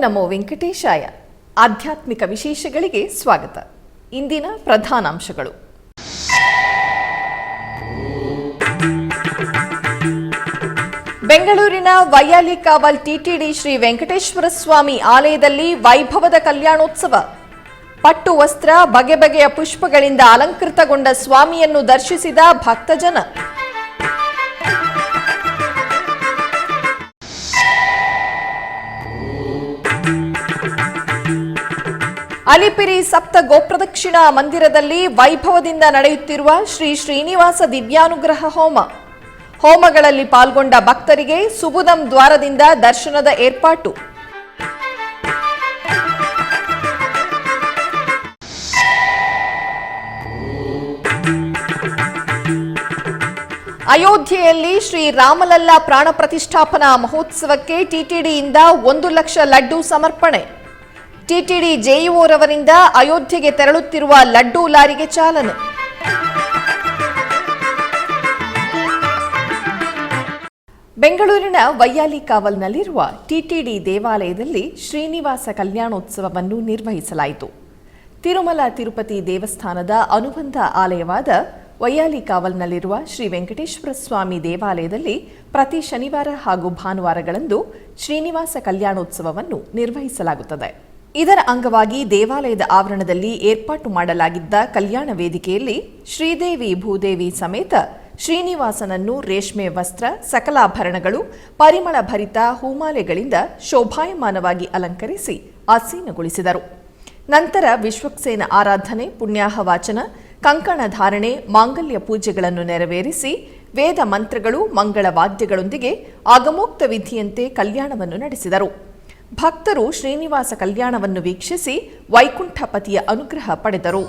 ನಮೋ ವೆಂಕಟೇಶಾಯ. ಆಧ್ಯಾತ್ಮಿಕ ವಿಶೇಷಗಳಿಗೆ ಸ್ವಾಗತ. ಇಂದಿನ ಪ್ರಧಾನಾಂಶಗಳು. ಬೆಂಗಳೂರಿನ ವೈಯಾಲಿಕಾವಲ್ ಟಿಟಿಡಿ ಶ್ರೀ ವೆಂಕಟೇಶ್ವರ ಸ್ವಾಮಿ ಆಲಯದಲ್ಲಿ ವೈಭವದ ಕಲ್ಯಾಣೋತ್ಸವ. ಪಟ್ಟು ವಸ್ತ್ರ, ಬಗೆ ಬಗೆಯ ಪುಷ್ಪಗಳಿಂದ ಅಲಂಕೃತಗೊಂಡ ಸ್ವಾಮಿಯನ್ನು ದರ್ಶಿಸಿದ ಭಕ್ತಜನ. ಅಲಿಪಿರಿ ಸಪ್ತ ಗೋಪ್ರದಕ್ಷಿಣಾ ಮಂದಿರದಲ್ಲಿ ವೈಭವದಿಂದ ನಡೆಯುತ್ತಿರುವ ಶ್ರೀ ಶ್ರೀನಿವಾಸ ದಿವ್ಯಾನುಗ್ರಹ ಹೋಮ. ಹೋಮಗಳಲ್ಲಿ ಪಾಲ್ಗೊಂಡ ಭಕ್ತರಿಗೆ ಸುಬುಧಂ ದ್ವಾರದಿಂದ ದರ್ಶನದ ಏರ್ಪಾಟು. ಅಯೋಧ್ಯೆಯಲ್ಲಿ ಶ್ರೀ ರಾಮಲಲ್ಲಾ ಪ್ರಾಣ ಪ್ರತಿಷ್ಠಾಪನಾ ಮಹೋತ್ಸವಕ್ಕೆ ಟಿಟಿಡಿಯಿಂದ 1 ಲಕ್ಷ ಲಡ್ಡು ಸಮರ್ಪಣೆ. ಟಿಟಿಡಿ ಜೆಇಒರವರಿಂದ ಅಯೋಧ್ಯೆಗೆ ತೆರಳುತ್ತಿರುವ ಲಡ್ಡು ಲಾರಿಗೆ ಚಾಲನೆ. ಬೆಂಗಳೂರಿನ ವೈಯಾಲಿಕಾವಲ್ನಲ್ಲಿರುವ ಟಿಟಿಡಿ ದೇವಾಲಯದಲ್ಲಿ ಶ್ರೀನಿವಾಸ ಕಲ್ಯಾಣೋತ್ಸವವನ್ನು ನಿರ್ವಹಿಸಲಾಯಿತು. ತಿರುಮಲ ತಿರುಪತಿ ದೇವಸ್ಥಾನದ ಅನುಬಂಧ ಆಲಯವಾದ ವೈಯಾಲಿಕಾವಲ್ನಲ್ಲಿರುವ ಶ್ರೀ ವೆಂಕಟೇಶ್ವರ ಸ್ವಾಮಿ ದೇವಾಲಯದಲ್ಲಿ ಪ್ರತಿ ಶನಿವಾರ ಹಾಗೂ ಭಾನುವಾರಗಳಂದು ಶ್ರೀನಿವಾಸ ಕಲ್ಯಾಣೋತ್ಸವವನ್ನು ನಿರ್ವಹಿಸಲಾಗುತ್ತದೆ. ಇದರ ಅಂಗವಾಗಿ ದೇವಾಲಯದ ಆವರಣದಲ್ಲಿ ಏರ್ಪಾಟು ಮಾಡಲಾಗಿದ್ದ ಕಲ್ಯಾಣ ವೇದಿಕೆಯಲ್ಲಿ ಶ್ರೀದೇವಿ ಭೂದೇವಿ ಸಮೇತ ಶ್ರೀನಿವಾಸನನ್ನು ರೇಷ್ಮೆ ವಸ್ತ್ರ, ಸಕಲಾಭರಣಗಳು, ಪರಿಮಳ ಭರಿತ ಹೂಮಾಲೆಗಳಿಂದ ಶೋಭಾಯಮಾನವಾಗಿ ಅಲಂಕರಿಸಿ ಆಸೀನಗೊಳಿಸಿದರು. ನಂತರ ವಿಶ್ವಕ್ಸೇನ ಆರಾಧನೆ, ಪುಣ್ಯಾಹ ವಾಚನ, ಕಂಕಣ ಧಾರಣೆ, ಮಾಂಗಲ್ಯ ಪೂಜೆಗಳನ್ನು ನೆರವೇರಿಸಿ ವೇದ ಮಂತ್ರಗಳು, ಮಂಗಳ ವಾದ್ಯಗಳೊಂದಿಗೆ ಆಗಮೋಕ್ತ ವಿಧಿಯಂತೆ ಕಲ್ಯಾಣವನ್ನು ನಡೆಸಿದರು. ಭಕ್ತರು ಶ್ರೀನಿವಾಸ ಕಲ್ಯಾಣವನ್ನು ವೀಕ್ಷಿಸಿ ವೈಕುಂಠಪತಿಯ ಅನುಗ್ರಹ ಪಡೆದರು.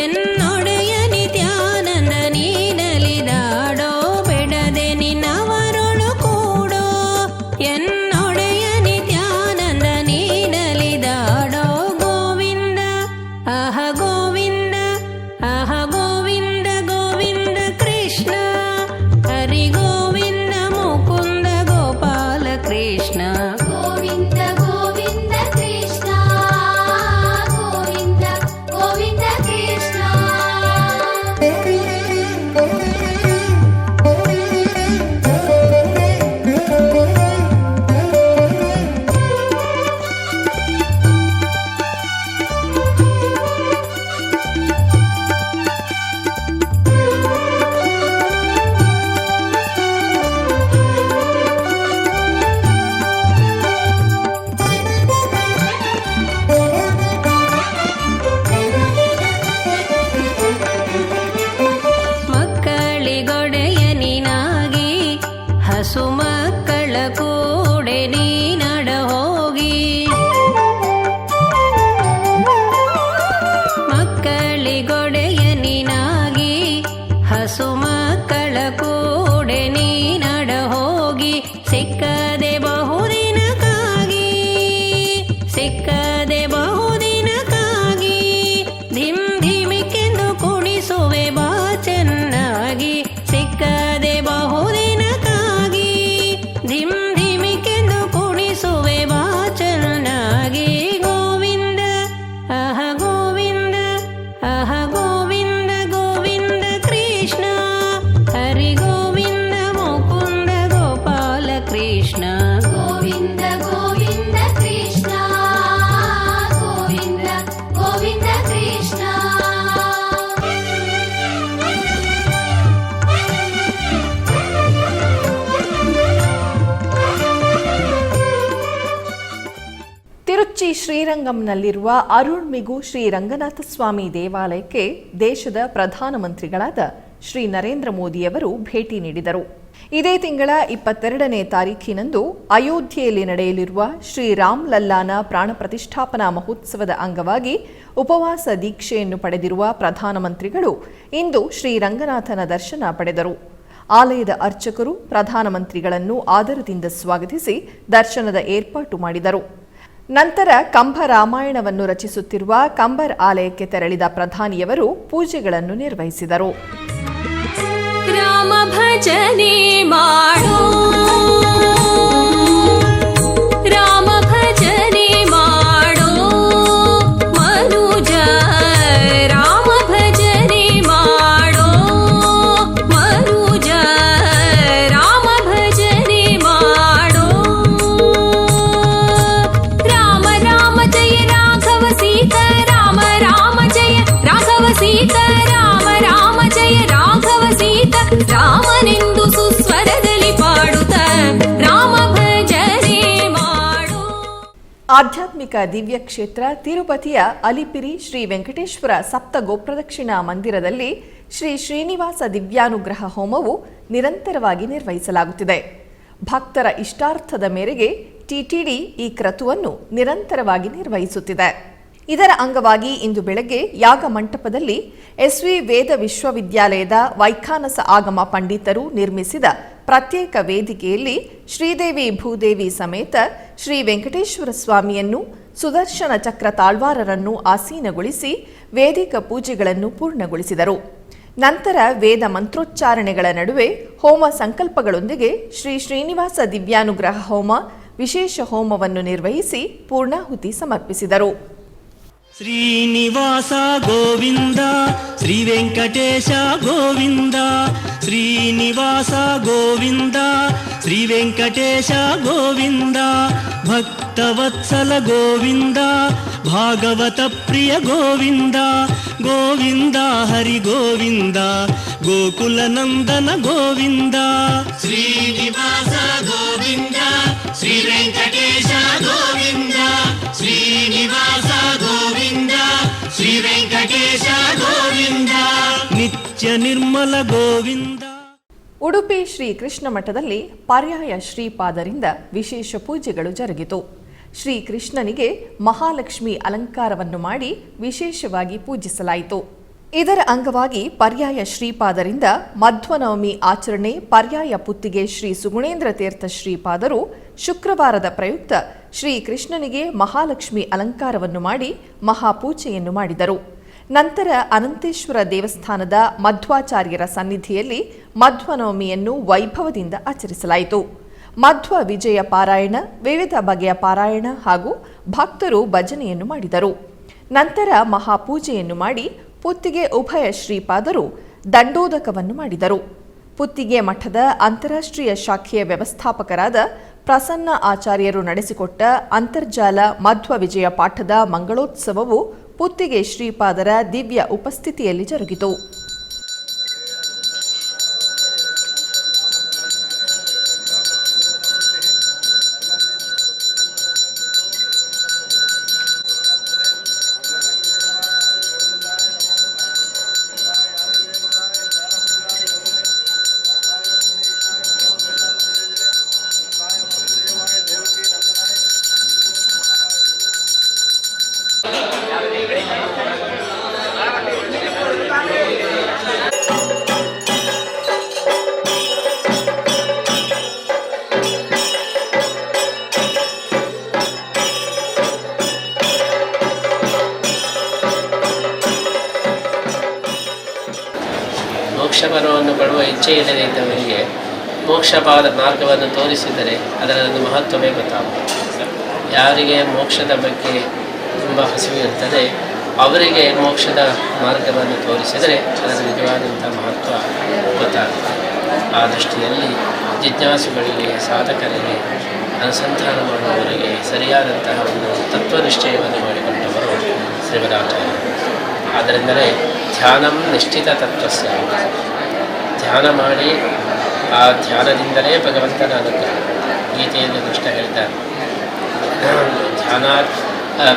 ಎನ್ನೊಡೆಯ ನಿತ್ಯಾನಂದ ನೀನಲಿದಾಡೋ ಹಸು ಮಕ್ಕಳ ಕೂಡೆ ನೀ ನಡ ಹೋಗಿ ಮಕ್ಕಳಿಗೊಡೆಯ ನೀನಾಗಿ ಹಸು ಮಕ್ಕಳ ಕೂಡೆ ನೀ ನಡ ಹೋಗಿ ಸಿಕ್ಕದೆ ಬಹುದಿನಕ್ಕಾಗಿ ಸಿಕ್ಕದೆ ಬಹುದಿನಕ್ಕಾಗಿ ಧಿಮ್ ಧಿಮಿಕೆಂದು ಕುಣಿಸುವೆ ಬಾ ಚೆನ್ನಾಗಿ ಸಿಕ್ಕದೆ ಬಹುದಿನಕ್ಕಾಗಿ ಧಿಮ್ ಧಿಮಿಕೆಂದು ಕುಣಿಸುವೆ ಬಾ ಚೆನ್ನಾಗಿ ಗೋವಿಂದ ಅಹ ಗೋವಿಂದ ಅಹ ಗೋವಿಂದ ಗೋವಿಂದ ಕೃಷ್ಣ ಹರಿ ಗೋವಿಂದ ಮುಕುಂದ ಗೋಪಾಲ ಕೃಷ್ಣ ಗೋವಿಂದ ಗೋವಿಂದ ಕೃಷ್ಣ ಗೋವಿಂದ ಗೋವಿಂದ ಕೃಷ್ಣ. ತಿರುಚಿ ಶ್ರೀರಂಗಂನಲ್ಲಿರುವ ಅರುಳ್ಮಿಗು ಶ್ರೀ ರಂಗನಾಥ ಸ್ವಾಮಿ ದೇವಾಲಯಕ್ಕೆ ದೇಶದ ಪ್ರಧಾನಮಂತ್ರಿಗಳಾದ ಶ್ರೀ ನರೇಂದ್ರ ಮೋದಿಯವರು ಭೇಟಿ ನೀಡಿದರು. ಇದೇ ತಿಂಗಳ 22ನೇ ತಾರೀಖಿನಂದು ಅಯೋಧ್ಯೆಯಲ್ಲಿ ನಡೆಯಲಿರುವ ಶ್ರೀರಾಮ್ ಲಲ್ಲಾನ ಪ್ರಾಣ ಪ್ರತಿಷ್ಠಾಪನಾ ಮಹೋತ್ಸವದ ಅಂಗವಾಗಿ ಉಪವಾಸ ದೀಕ್ಷೆಯನ್ನು ಪಡೆದಿರುವ ಪ್ರಧಾನಮಂತ್ರಿಗಳು ಇಂದು ಶ್ರೀರಂಗನಾಥನ ದರ್ಶನ ಪಡೆದರು. ಆಲಯದ ಅರ್ಚಕರು ಪ್ರಧಾನಮಂತ್ರಿಗಳನ್ನು ಆದರದಿಂದ ಸ್ವಾಗತಿಸಿ ದರ್ಶನದ ಏರ್ಪಾಟು ಮಾಡಿದರು. ನಂತರ ಕಂಬ ರಾಮಾಯಣವನ್ನು ರಚಿಸುತ್ತಿರುವ ಕಂಬರ್ ಆಲಯಕ್ಕೆ ತೆರಳಿದ ಪ್ರಧಾನಿಯವರು ಪೂಜೆಗಳನ್ನು ನಿರ್ವಹಿಸಿದರು. ರಾಮ ಭಜನೆ ಮಾಡೋ ರಾಮ ಭಜನೆ ಮಾಡೋ ಮನುಜ ರಾಮ ಭಜನೆ ಮಾಡೋ ಮನುಜ ರಾಮ ಭಜನೆ ಮಾಡೋ ರಾಮ ರಾಮ ಜಯ ರಾಘವ ಸೀತಾ ರಾಮ ರಾಮ ಜಯ ರಾಘವ ಸೀತಾ ರಾಮ ರಾಮ ಜಯ ರಾಘವ ಸೀತಾ ರಾಮನೆಂದು ಸುಸ್ವರದಲ್ಲಿ ಪಾಡುತ್ತ ರಾಮ ಭಜನೆ ಮಾಡು. ಆಧ್ಯಾತ್ಮಿಕ ದಿವ್ಯ ಕ್ಷೇತ್ರ ತಿರುಪತಿಯ ಅಲಿಪಿರಿ ಶ್ರೀ ವೆಂಕಟೇಶ್ವರ ಸಪ್ತ ಗೋಪ್ರದಕ್ಷಿಣಾ ಮಂದಿರದಲ್ಲಿ ಶ್ರೀ ಶ್ರೀನಿವಾಸ ದಿವ್ಯಾನುಗ್ರಹ ಹೋಮವು ನಿರಂತರವಾಗಿ ನಿರ್ವಹಿಸಲಾಗುತ್ತಿದೆ. ಭಕ್ತರ ಇಷ್ಟಾರ್ಥದ ಮೇರೆಗೆ ಟಿಟಿಡಿ ಈ ಕ್ರತುವನ್ನು ನಿರಂತರವಾಗಿ ನಿರ್ವಹಿಸುತ್ತಿದೆ. ಇದರ ಅಂಗವಾಗಿ ಇಂದು ಬೆಳಗ್ಗೆ ಯಾಗ ಮಂಟಪದಲ್ಲಿ ಎಸ್ವಿ ವೇದ ವಿಶ್ವವಿದ್ಯಾಲಯದ ವೈಖಾನಸ ಆಗಮ ಪಂಡಿತರು ನಿರ್ಮಿಸಿದ ಪ್ರತ್ಯೇಕ ವೇದಿಕೆಯಲ್ಲಿ ಶ್ರೀದೇವಿ ಭೂದೇವಿ ಸಮೇತ ಶ್ರೀ ವೆಂಕಟೇಶ್ವರ ಸ್ವಾಮಿಯನ್ನು ಸುದರ್ಶನ ಚಕ್ರ ತಾಳ್ವಾರರನ್ನು ಆಸೀನಗೊಳಿಸಿ ವೇದಿಕ ಪೂಜೆಗಳನ್ನು ಪೂರ್ಣಗೊಳಿಸಿದರು. ನಂತರ ವೇದ ಮಂತ್ರೋಚ್ಚಾರಣೆಗಳ ನಡುವೆ ಹೋಮ ಸಂಕಲ್ಪಗಳೊಂದಿಗೆ ಶ್ರೀ ಶ್ರೀನಿವಾಸ ದಿವ್ಯಾನುಗ್ರಹ ಹೋಮ ವಿಶೇಷ ಹೋಮವನ್ನು ನಿರ್ವಹಿಸಿ ಪೂರ್ಣಾಹುತಿ ಸಮರ್ಪಿಸಿದರು. ಶ್ರೀನಿವಾಸ ಗೋವಿಂದ ಶ್ರೀ ವೆಂಕಟೇಶ ಗೋವಿಂದ ಶ್ರೀನಿವಾಸ ಗೋವಿಂದ ಶ್ರೀ ವೆಂಕಟೇಶ ಗೋವಿಂದ ಭಕ್ತವತ್ಸಲ ಗೋವಿಂದ ಭಾಗವತ ಪ್ರಿಯ ಗೋವಿಂದ ಗೋವಿಂದ ಹರಿ ಗೋವಿಂದ ಗೋಕುಲ ನಂದನ ಗೋವಿಂದ ಶ್ರೀನಿವಾಸ ಗೋವಿಂದ ಶ್ರೀ ವೆಂಕಟೇಶ ಗೋವಿಂದ ಶ್ರೀನಿವಾಸ ಗೋವಿಂದ ಶ್ರೀ ವೆಂಕಟೇಶ ಗೋವಿಂದ ನಿತ್ಯ ನಿರ್ಮಲ ಗೋವಿಂದ. ಉಡುಪಿ ಶ್ರೀ ಕೃಷ್ಣ ಮಠದಲ್ಲಿ ಪರ್ಯಾಯ ಶ್ರೀಪಾದರಿಂದ ವಿಶೇಷ ಪೂಜೆಗಳು ಜರುಗಿತು. ಶ್ರೀ ಕೃಷ್ಣನಿಗೆ ಮಹಾಲಕ್ಷ್ಮಿ ಅಲಂಕಾರವನ್ನು ಮಾಡಿ ವಿಶೇಷವಾಗಿ ಪೂಜಿಸಲಾಯಿತು. ಇದರ ಅಂಗವಾಗಿ ಪರ್ಯಾಯ ಶ್ರೀಪಾದರಿಂದ ಮಧ್ವನವಮಿ ಆಚರಣೆ ಪರ್ಯಾಯ ಪುತ್ತಿಗೆ ಶ್ರೀ ಸುಗುಣೇಂದ್ರ ತೀರ್ಥ ಶ್ರೀಪಾದರು ಶುಕ್ರವಾರದ ಪ್ರಯುಕ್ತ ಶ್ರೀ ಕೃಷ್ಣನಿಗೆ ಮಹಾಲಕ್ಷ್ಮಿ ಅಲಂಕಾರವನ್ನು ಮಾಡಿ ಮಹಾಪೂಜೆಯನ್ನು ಮಾಡಿದರು. ನಂತರ ಅನಂತೇಶ್ವರ ದೇವಸ್ಥಾನದ ಮಧ್ವಾಚಾರ್ಯರ ಸನ್ನಿಧಿಯಲ್ಲಿ ಮಧ್ವನವಮಿಯನ್ನು ವೈಭವದಿಂದ ಆಚರಿಸಲಾಯಿತು. ಮಧ್ವ ವಿಜಯ ಪಾರಾಯಣ, ವಿವಿಧ ಬಗೆಯ ಪಾರಾಯಣ ಹಾಗೂ ಭಕ್ತರು ಭಜನೆಯನ್ನು ಮಾಡಿದರು. ನಂತರ ಮಹಾಪೂಜೆಯನ್ನು ಮಾಡಿ ಪುತ್ತಿಗೆ ಉಭಯ ಶ್ರೀಪಾದರು ದಂಡೋದಕವನ್ನು ಮಾಡಿದರು. ಪುತ್ತಿಗೆ ಮಠದ ಅಂತಾರಾಷ್ಟ್ರೀಯ ಶಾಖೆಯ ವ್ಯವಸ್ಥಾಪಕರಾದ ಪ್ರಸನ್ನ ಆಚಾರ್ಯರು ನಡೆಸಿಕೊಟ್ಟ ಅಂತರ್ಜಾಲ ಮಧ್ವ ವಿಜಯ ಪಾಠದ ಮಂಗಳೋತ್ಸವವು ಪುತ್ತಿಗೆ ಶ್ರೀಪಾದರ ದಿವ್ಯ ಉಪಸ್ಥಿತಿಯಲ್ಲಿ ಜರುಗಿತು. ಪಡುವ ಇಚ್ಛೆ ಇಲ್ಲದೆ ಇದ್ದವರಿಗೆ ಮೋಕ್ಷಪಾದ ಮಾರ್ಗವನ್ನು ತೋರಿಸಿದರೆ ಅದರ ಒಂದು ಮಹತ್ವವೇ ಗೊತ್ತಾಗುತ್ತದೆ. ಯಾರಿಗೆ ಮೋಕ್ಷದ ಬಗ್ಗೆ ತುಂಬ ಹಸಿವು ಇರ್ತದೆ ಅವರಿಗೆ ಮೋಕ್ಷದ ಮಾರ್ಗವನ್ನು ತೋರಿಸಿದರೆ ಅದರ ನಿಜವಾದಂಥ ಮಹತ್ವ ಗೊತ್ತಾಗುತ್ತೆ. ಆ ದೃಷ್ಟಿಯಲ್ಲಿ ಜಿಜ್ಞಾಸುಗಳಿಗೆ, ಸಾಧಕರಿಗೆ, ಅನುಸಂಧಾನ ಮಾಡುವವರಿಗೆ ಸರಿಯಾದಂತಹ ಒಂದು ತತ್ವನಿಶ್ಚಯವನ್ನು ಮಾಡಿಕೊಂಡವರು ಶ್ರೀಮದಾಚಾರ್ಯರು. ಆದ್ದರಿಂದಲೇ ಧ್ಯಾನಂ ನಿಶ್ಚಿತ ತತ್ವಸ್ಯ, ಧ್ಯಾನ ಮಾಡಿ ಆ ಧ್ಯಾನದಿಂದಲೇ ಭಗವಂತನ ಅನುಗ್ರಹ. ಗೀತೆಯಲ್ಲಿ ಕೃಷ್ಣ ಹೇಳ್ತಾರೆ, ಧ್ಯಾನ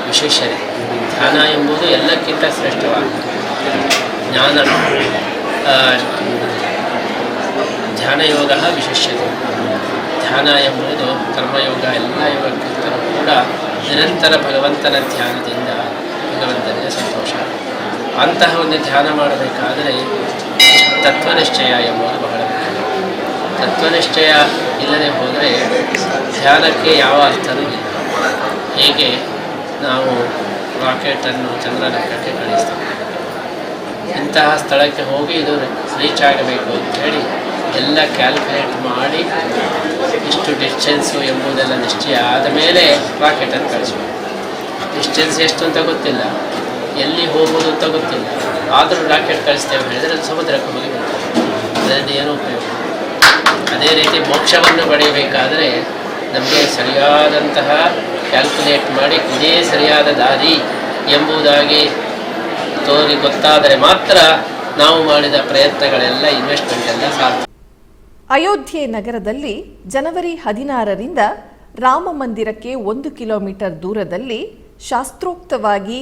ವಿಶೇಷರೇ, ಧ್ಯಾನ ಎಂಬುದು ಎಲ್ಲಕ್ಕಿಂತ ಶ್ರೇಷ್ಠವಾಗಿದೆ. ಧ್ಯಾನ ಯೋಗ ವಿಶೇಷತೆ. ಧ್ಯಾನ ಎಂಬುದು ಕರ್ಮಯೋಗ, ಎಲ್ಲ ಯೋಗಕ್ಕಿಂತಲೂ ಕೂಡ ನಿರಂತರ ಭಗವಂತನ ಧ್ಯಾನದಿಂದ ಭಗವಂತನಿಗೆ ಸಂತೋಷ. ಅಂತಹ ಒಂದು ಧ್ಯಾನ ಮಾಡಬೇಕಾದರೆ ತತ್ವನಿಶ್ಚಯ ಎಂಬುದು ಬಹಳ ಮುಖ್ಯ. ತತ್ವನಿಶ್ಚಯ ಇಲ್ಲದೆ ಹೋದರೆ ಧ್ಯಾನಕ್ಕೆ ಯಾವ ಅರ್ಥವೂ ಇಲ್ಲ. ಹೇಗೆ ನಾವು ರಾಕೆಟನ್ನು ಚಂದ್ರಲೋಕಕ್ಕೆ ಕಳಿಸ್ತೇವೆ, ಇಂತಹ ಸ್ಥಳಕ್ಕೆ ಹೋಗಿ ಇದು ರೀಚ್ ಆಗಬೇಕು ಅಂಥೇಳಿ ಎಲ್ಲ ಕ್ಯಾಲ್ಕುಲೇಟ್ ಮಾಡಿ ಇಷ್ಟು ಡಿಸ್ಟೆನ್ಸು ಎಂಬುದೆಲ್ಲ ನಿಶ್ಚಯ ಆದ ಮೇಲೆ ರಾಕೆಟನ್ನು ಕಳಿಸಬೇಕು. ಡಿಸ್ಟೆನ್ಸ್ ಎಷ್ಟು ಅಂತ ಗೊತ್ತಿಲ್ಲ, ಎಲ್ಲಿ ಹೋಗೋದು ಅಂತ ಗೊತ್ತಿಲ್ಲ, ಆದರೂ ರಾಕೆಟ್ ಕಳಿಸ್ತೇವೆ ಹೇಳಿದರೆ ಅದು ಸಮುದ್ರಕ್ಕೆ ಹೋಗಿ ಬರ್ತದೆ. ಅದರಿಂದ ಏನೂ ಉಪಯೋಗ. ಅದೇ ರೀತಿ ಮೋಕ್ಷವನ್ನು ಪಡೆಯಬೇಕಾದರೆ ನಮಗೆ ಸರಿಯಾದಂತಹ ಕ್ಯಾಲ್ಕುಲೇಟ್ ಮಾಡಿ ಇದೇ ಸರಿಯಾದ ದಾರಿ ಎಂಬುದಾಗಿ ಗೊತ್ತಾದರೆ ಮಾತ್ರ ನಾವು ಮಾಡಿದ ಪ್ರಯತ್ನಗಳೆಲ್ಲ, ಇನ್ವೆಸ್ಟ್ಮೆಂಟ್ ಎಲ್ಲ ಸಾಧ್ಯ. ಅಯೋಧ್ಯೆ ನಗರದಲ್ಲಿ ಜನವರಿ 16ರಿಂದ ರಾಮ ಮಂದಿರಕ್ಕೆ 1 ಕಿಲೋಮೀಟರ್ ದೂರದಲ್ಲಿ ಶಾಸ್ತ್ರೋಕ್ತವಾಗಿ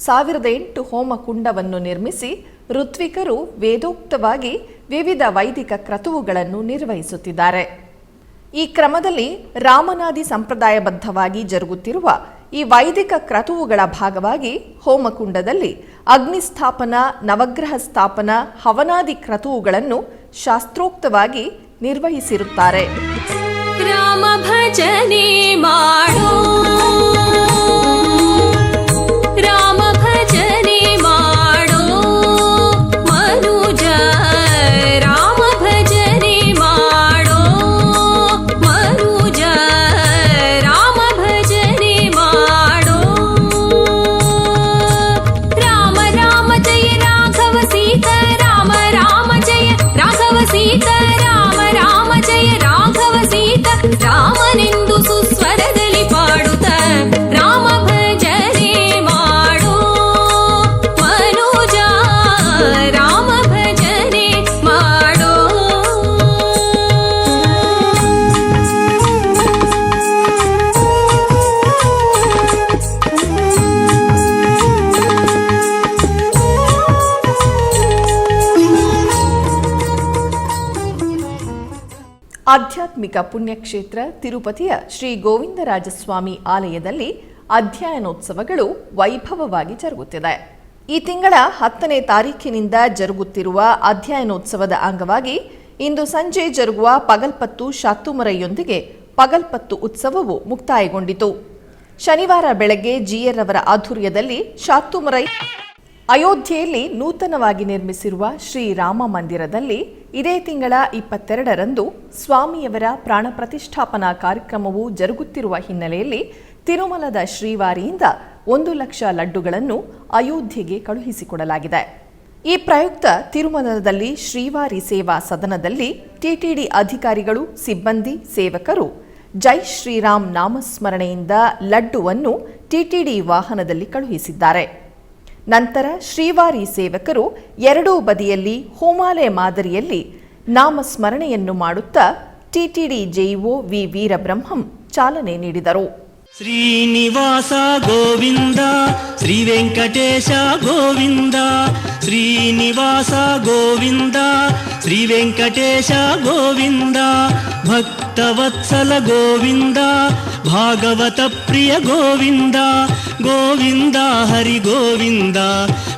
1008 ಹೋಮಕುಂಡವನ್ನು ನಿರ್ಮಿಸಿ ಋತ್ವಿಕರು ವೇದೋಕ್ತವಾಗಿ ವಿವಿಧ ವೈದಿಕ ಕ್ರತುವುಗಳನ್ನು ನಿರ್ವಹಿಸುತ್ತಿದ್ದಾರೆ. ಈ ಕ್ರಮದಲ್ಲಿ ರಾಮನಾದಿ ಸಂಪ್ರದಾಯಬದ್ಧವಾಗಿ ಜರುಗುತ್ತಿರುವ ಈ ವೈದಿಕ ಕ್ರತುವುಗಳ ಭಾಗವಾಗಿ ಹೋಮಕುಂಡದಲ್ಲಿ ಅಗ್ನಿಸ್ಥಾಪನಾ, ನವಗ್ರಹ ಸ್ಥಾಪನಾ, ಹವನಾದಿ ಕ್ರತುವುಗಳನ್ನು ಶಾಸ್ತ್ರೋಕ್ತವಾಗಿ ನಿರ್ವಹಿಸಿರುತ್ತಾರೆ. ರಾಮ ಭಜನೆ ಮಾಡೋ, ರಾಮ ಭಜನೆ ಮಾಡೋ ಮನುಜ, ರಾಮ ಭಜನೆ ಮಾಡೋ ಮನುಜ, ರಾಮ ಭಜನೆ ಮಾಡೋ. ರಾಮ ರಾಮ ಜಯ ರಾಘವ ಸೀತ, ರಾಮ ರಾಮ ಜಯ ರಾಘವ ಸೀತ, ರಾಮ ರಾಮ ಜಯ ರಾಘವ ಸೀತ, ರಾಮನೆಂದು ಸುಸ್ವರದಲ್ಲಿ ಪಾಡುತ್ತ ರಾಮ ಭಜನೆ ಮಾಡೋ ಮನುಜ, ರಾಮ ಭಜನೆ ಮಾಡೋ. ಆಧ್ಯಾತ್ಮಿಕ ಪುಣ್ಯಕ್ಷೇತ್ರ ತಿರುಪತಿಯ ಶ್ರೀ ಗೋವಿಂದರಾಜಸ್ವಾಮಿ ಆಲಯದಲ್ಲಿ ಅಧ್ಯಯನೋತ್ಸವಗಳು ವೈಭವವಾಗಿ ಜರುಗುತ್ತಿದೆ. ಈ ತಿಂಗಳ 10ನೇ ತಾರೀಖಿನಿಂದ ಜರುಗುತ್ತಿರುವ ಅಧ್ಯಯನೋತ್ಸವದ ಅಂಗವಾಗಿ ಇಂದು ಸಂಜೆ ಜರುಗುವ ಪಗಲ್ಪತ್ತು ಶಾತ್ತುಮರೈಯೊಂದಿಗೆ ಪಗಲ್ಪತ್ತು ಉತ್ಸವವು ಮುಕ್ತಾಯಗೊಂಡಿತು. ಶನಿವಾರ ಬೆಳಗ್ಗೆ ಜಿಆರ್ ಅವರ ಆಧ್ವರ್ಯದಲ್ಲಿ ಶಾತ್ತುಮರೈ ಅಯೋಧ್ಯೆಯಲ್ಲಿ ನೂತನವಾಗಿ ನಿರ್ಮಿಸಿರುವ ಶ್ರೀರಾಮ ಮಂದಿರದಲ್ಲಿ ಇದೇ ತಿಂಗಳ 22ರಂದು ಸ್ವಾಮಿಯವರ ಪ್ರಾಣ ಪ್ರತಿಷ್ಠಾಪನಾ ಕಾರ್ಯಕ್ರಮವು ಜರುಗುತ್ತಿರುವ ಹಿನ್ನೆಲೆಯಲ್ಲಿ ತಿರುಮಲದ ಶ್ರೀವಾರಿಯಿಂದ 1 ಲಕ್ಷ ಲಡ್ಡುಗಳನ್ನು ಅಯೋಧ್ಯೆಗೆ ಕಳುಹಿಸಿಕೊಡಲಾಗಿದೆ. ಈ ಪ್ರಯುಕ್ತ ತಿರುಮಲದಲ್ಲಿ ಶ್ರೀವಾರಿ ಸೇವಾ ಸದನದಲ್ಲಿ ಟಿಟಿಡಿ ಅಧಿಕಾರಿಗಳು, ಸಿಬ್ಬಂದಿ, ಸೇವಕರು ಜೈ ಶ್ರೀರಾಮ್ ನಾಮಸ್ಮರಣೆಯಿಂದ ಲಡ್ಡುವನ್ನು ಟಿಟಿಡಿ ವಾಹನದಲ್ಲಿ ಕಳುಹಿಸಿದ್ದಾರೆ. ನಂತರ ಶ್ರೀವಾರಿ ಸೇವಕರು ಎರಡೂ ಬದಿಯಲ್ಲಿ ಹೋಮಾಲೆ ಮಾದರಿಯಲ್ಲಿ ನಾಮಸ್ಮರಣೆಯನ್ನು ಮಾಡುತ್ತಾ ಟಿಟಿಡಿ ಜೆಇಒ ವಿ ವೀರಬ್ರಹ್ಮಂ ಚಾಲನೆ ನೀಡಿದರು. ಶ್ರೀನಿವಾಸ ಗೋವಿಂದ, ಶ್ರೀ ವೆಂಕಟೇಶ ಗೋವಿಂದ, ಶ್ರೀನಿವಾಸ ಗೋವಿಂದ, ಶ್ರೀ ವೆಂಕಟೇಶ ಗೋವಿಂದ, ಭಕ್ತವತ್ಸಲ ಗೋವಿಂದ, ಭಾಗವತ ಪ್ರಿಯ ಗೋವಿಂದ, ಗೋವಿಂದ ಹರಿ ಗೋವಿಂದ,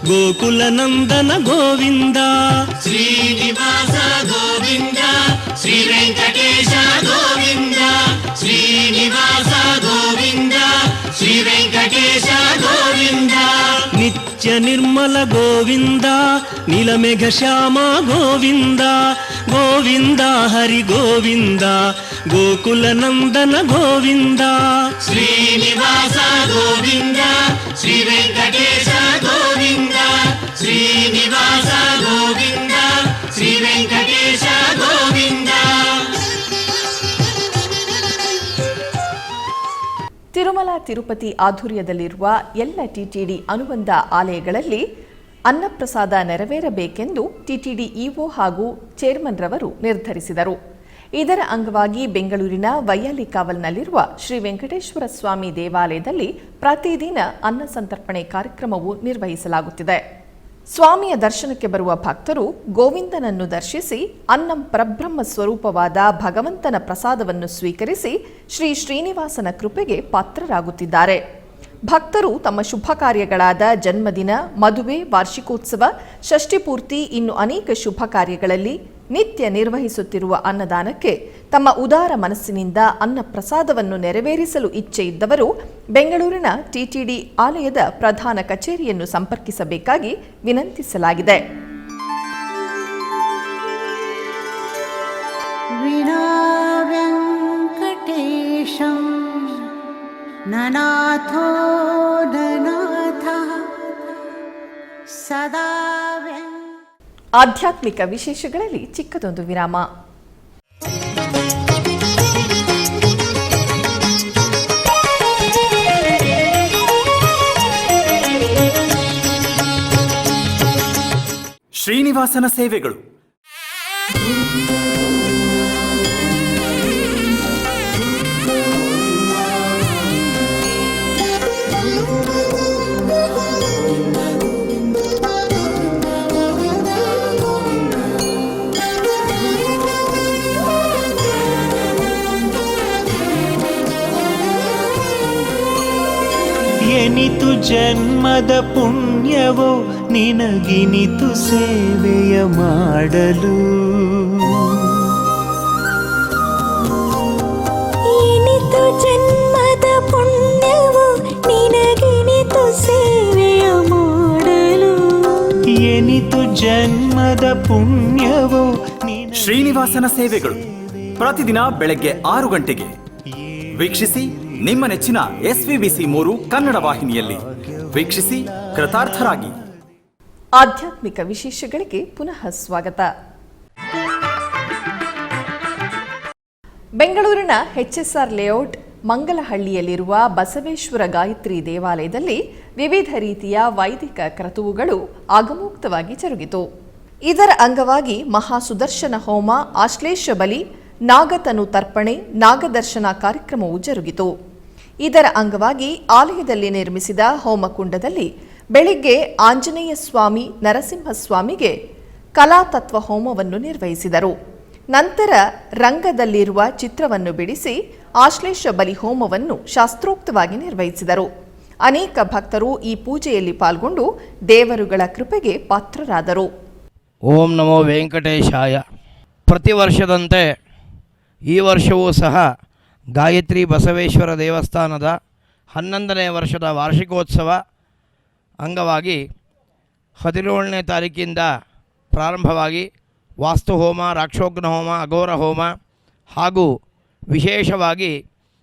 ಗೋಕುಲ ನಂದನ ಗೋವಿಂದ. ಶ್ರೀನಿವಾಸ ಗೋವಿಂದ, ಶ್ರೀ ವೆಂಕಟೇಶ ಗೋವಿಂದ, ಶ್ರೀನಿವಾಸ ಗೋವಿಂದ, ಶ್ರೀ ವೆಂಕಟೇಶ ಗೋವಿಂದ. ನಿತ್ಯ ನಿರ್ಮಲ ಗೋವಿಂದ ನೀಲಮೇಘ ಶ್ಯಾಮ ಗೋವಿಂದ ಗೋವಿಂದ ಹರಿ ಗೋವಿಂದ ಗೋಕುಲ ನಂದನ ಗೋವಿಂದ ಶ್ರೀನಿವಾಸ ಗೋವಿಂದ ಶ್ರೀ ವೆಂಕಟೇಶ ಗೋವಿಂದ ಶ್ರೀನಿವಾಸ ಗೋವಿಂದ ಶ್ರೀ ವೆಂಕಟೇಶ ಗೋವಿಂದ. ತಿರುಮಲ ತಿರುಪತಿ ಆಧ್ವರ್ಯದಲ್ಲಿರುವ ಎಲ್ಲ ಟಿಟಿಡಿ ಅನುಬಂಧ ಆಲಯಗಳಲ್ಲಿ ಅನ್ನಪ್ರಸಾದ ನೆರವೇರಬೇಕೆಂದು ಟಿಟಿಡಿ ಇಒ ಹಾಗೂ ಚೇರ್ಮನ್ ರವರು ನಿರ್ಧರಿಸಿದರು. ಇದರ ಅಂಗವಾಗಿ ಬೆಂಗಳೂರಿನ ವೈಯಾಲಿಕಾವಲ್ನಲ್ಲಿರುವ ಶ್ರೀ ವೆಂಕಟೇಶ್ವರ ಸ್ವಾಮಿ ದೇವಾಲಯದಲ್ಲಿ ಪ್ರತಿದಿನ ಅನ್ನ ಸಂತರ್ಪಣೆ ಕಾರ್ಯಕ್ರಮವು ನಿರ್ವಹಿಸಲಾಗುತ್ತಿದೆ. ಸ್ವಾಮಿಯ ದರ್ಶನಕ್ಕೆ ಬರುವ ಭಕ್ತರು ಗೋವಿಂದನನ್ನು ದರ್ಶಿಸಿ ಅನ್ನಂ ಪರಬ್ರಹ್ಮ ಸ್ವರೂಪವಾದ ಭಗವಂತನ ಪ್ರಸಾದವನ್ನು ಸ್ವೀಕರಿಸಿ ಶ್ರೀ ಶ್ರೀನಿವಾಸನ ಕೃಪೆಗೆ ಪಾತ್ರರಾಗುತ್ತಿದ್ದಾರೆ. ಭಕ್ತರು ತಮ್ಮ ಶುಭ ಕಾರ್ಯಗಳಾದ ಜನ್ಮದಿನ, ಮದುವೆ, ವಾರ್ಷಿಕೋತ್ಸವ, ಷಷ್ಠಿಪೂರ್ತಿ ಇನ್ನು ಅನೇಕ ಶುಭ ಕಾರ್ಯಗಳಲ್ಲಿ ನಿತ್ಯ ನಿರ್ವಹಿಸುತ್ತಿರುವ ಅನ್ನದಾನಕ್ಕೆ ತಮ್ಮ ಉದಾರ ಮನಸ್ಸಿನಿಂದ ಅನ್ನ ಪ್ರಸಾದವನ್ನು ನೆರವೇರಿಸಲು ಇಚ್ಛೆ ಇದ್ದವರು ಬೆಂಗಳೂರಿನ ಟಿಟಿಡಿ ಆಲಯದ ಪ್ರಧಾನ ಕಚೇರಿಯನ್ನು ಸಂಪರ್ಕಿಸಬೇಕಾಗಿ ವಿನಂತಿಸಲಾಗಿದೆ. ವಿನಾ ವೆಂಕಟೇಶಂ ನನಾಥೋ ನನಾಥ ಸದಾ ಆಧ್ಯಾತ್ಮಿಕ ವಿಶೇಷಗಳಲ್ಲಿ ಚಿಕ್ಕದೊಂದು ವಿರಾಮ. ಶ್ರೀನಿವಾಸನ ಸೇವೆಗಳು. ಎನಿತು ಜನ್ಮದ ಪುಣ್ಯವೋ ನಿನಗಿನಿತು ಸೇವೆಯ ಮಾಡಲು. ಎನಿತು ಜನ್ಮದ ಪುಣ್ಯವೋ ನಿನಗಿನಿತು ಸೇವೆಯ ಮಾಡಲು. ಎನಿತು ಜನ್ಮದ ಪುಣ್ಯವೋ ಶ್ರೀನಿವಾಸನ ಸೇವೆಗಳು ಪ್ರತಿದಿನ ಬೆಳಗ್ಗೆ 6 ಗಂಟೆಗೆ ವೀಕ್ಷಿಸಿ. ನಿಮ್ಮ ನೆಚ್ಚಿನ SVBC3 ಕನ್ನಡ ವಾಹಿನಿಯಲ್ಲಿ ವೀಕ್ಷಿಸಿ, ಕೃತಾರ್ಥರಾಗಿ. ಆಧ್ಯಾತ್ಮಿಕ ವಿಶೇಷಗಳಿಗೆ ಪುನಃ ಸ್ವಾಗತ. ಬೆಂಗಳೂರಿನ HSR ಲೇಔಟ್ ಮಂಗಲಹಳ್ಳಿಯಲ್ಲಿರುವ ಬಸವೇಶ್ವರ ಗಾಯತ್ರಿ ದೇವಾಲಯದಲ್ಲಿ ವಿವಿಧ ರೀತಿಯ ವೈದಿಕ ಕ್ರತುವುಗಳು ಆಗಮೋಕ್ತವಾಗಿ ಜರುಗಿತು. ಇದರ ಅಂಗವಾಗಿ ಮಹಾಸುದರ್ಶನ ಹೋಮ, ಆಶ್ಲೇಷ ಬಲಿ, ನಾಗತನು ತರ್ಪಣೆ, ನಾಗದರ್ಶನ ಕಾರ್ಯಕ್ರಮವು ಜರುಗಿತು. ಇದರ ಅಂಗವಾಗಿ ಆಲಯದಲ್ಲಿ ನಿರ್ಮಿಸಿದ ಹೋಮಕುಂಡದಲ್ಲಿ ಬೆಳಿಗ್ಗೆ ಆಂಜನೇಯ ಸ್ವಾಮಿ, ನರಸಿಂಹಸ್ವಾಮಿಗೆ ಕಲಾತತ್ವ ಹೋಮವನ್ನು ನಿರ್ವಹಿಸಿದರು. ನಂತರ ರಂಗದಲ್ಲಿರುವ ಚಿತ್ರವನ್ನು ಬಿಡಿಸಿ ಆಶ್ಲೇಷ ಬಲಿ ಹೋಮವನ್ನು ಶಾಸ್ತ್ರೋಕ್ತವಾಗಿ ನಿರ್ವಹಿಸಿದರು. ಅನೇಕ ಭಕ್ತರು ಈ ಪೂಜೆಯಲ್ಲಿ ಪಾಲ್ಗೊಂಡು ದೇವರುಗಳ ಕೃಪೆಗೆ ಪಾತ್ರರಾದರು. ಓಂ ನಮೋ ವೆಂಕಟೇಶಾಯ. ಪ್ರತಿ ವರ್ಷದಂತೆ ಈ ವರ್ಷವೂ ಸಹ ಗಾಯತ್ರಿ ಬಸವೇಶ್ವರ ದೇವಸ್ಥಾನದ 11ನೇ ವರ್ಷದ ವಾರ್ಷಿಕೋತ್ಸವ ಅಂಗವಾಗಿ 17ನೇ ತಾರೀಕಿಂದ ಪ್ರಾರಂಭವಾಗಿ ವಾಸ್ತುಹೋಮ, ರಾಕ್ಷೋಗ್ನ ಹೋಮ, ಅಘೋರ ಹೋಮ ಹಾಗೂ ವಿಶೇಷವಾಗಿ